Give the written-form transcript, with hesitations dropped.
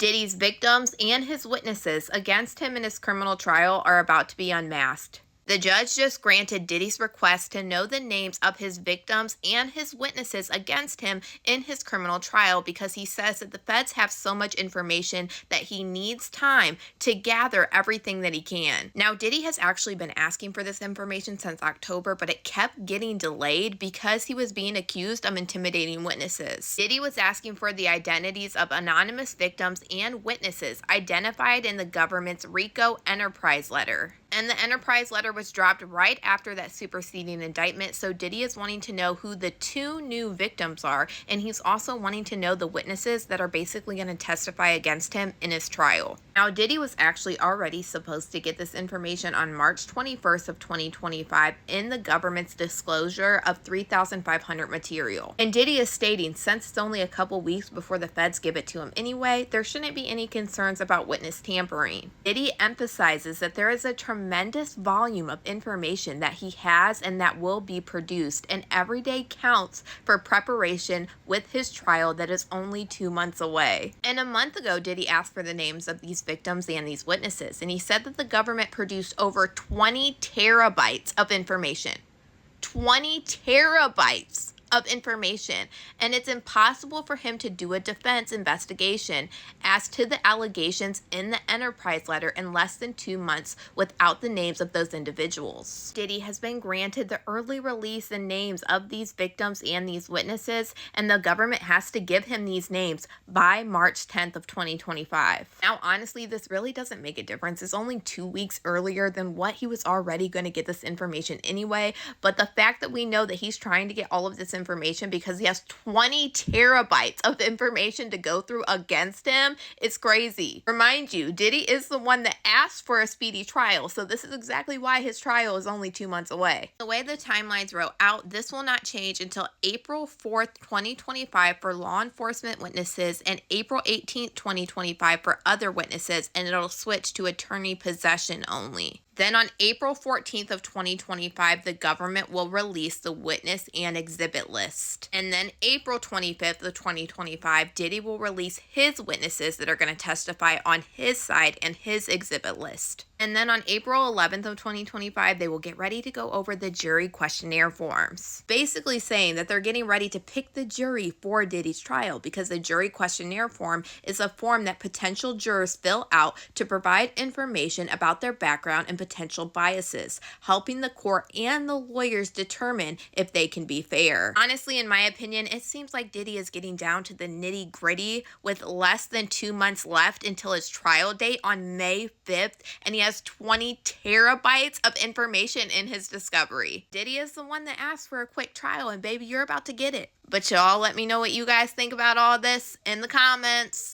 Diddy's victims and his witnesses against him in his criminal trial are about to be unmasked. The judge just granted Diddy's request to know the names of his victims and his witnesses against him in his criminal trial because he says that the feds have so much information that he needs time to gather everything that he can. Now, Diddy has actually been asking for this information since October, but it kept getting delayed because he was being accused of intimidating witnesses. Diddy was asking for the identities of anonymous victims and witnesses identified in the government's RICO enterprise letter. And the enterprise letter was dropped right after that superseding indictment, so Diddy is wanting to know who the two new victims are, and he's also wanting to know the witnesses that are basically going to testify against him in his trial. Now, Diddy was actually already supposed to get this information on March 21st of 2025 in the government's disclosure of 3,500 material. And Diddy is stating, since it's only a couple weeks before the feds give it to him anyway, there shouldn't be any concerns about witness tampering. Diddy emphasizes that there is a tremendous volume of information that he has and that will be produced, and every day counts for preparation with his trial that is only 2 months away. And a month ago, Diddy asked for the names of these victims and these witnesses, and he said that the government produced over 20 terabytes of information. 20 terabytes of information, and it's impossible for him to do a defense investigation as to the allegations in the enterprise letter in less than 2 months without the names of those individuals. Diddy has been granted the early release and names of these victims and these witnesses, and the government has to give him these names by March 10th of 2025. Now, honestly, this really doesn't make a difference. It's only 2 weeks earlier than what he was already going to get this information anyway, but the fact that we know that he's trying to get all of this information because he has 20 terabytes of information to go through against him is crazy. Remind you, Diddy is the one that asked for a speedy trial, so this is exactly why his trial is only 2 months away. The way the timelines wrote out, this will not change until April 4th, 2025 for law enforcement witnesses and April 18th, 2025 for other witnesses, and it'll switch to attorney possession only. Then on April 14th of 2025, the government will release the witness and exhibit list. And then April 25th of 2025, Diddy will release his witnesses that are going to testify on his side and his exhibit list. And then on April 11th of 2025, they will get ready to go over the jury questionnaire forms. Basically saying that they're getting ready to pick the jury for Diddy's trial because the jury questionnaire form is a form that potential jurors fill out to provide information about their background and potential biases, helping the court and the lawyers determine if they can be fair. Honestly, in my opinion, it seems like Diddy is getting down to the nitty-gritty with less than 2 months left until his trial date on May 5th, and he has 20 terabytes of information in his discovery. Diddy is the one that asked for a quick trial, and baby, you're about to get it. But y'all let me know what you guys think about all this in the comments.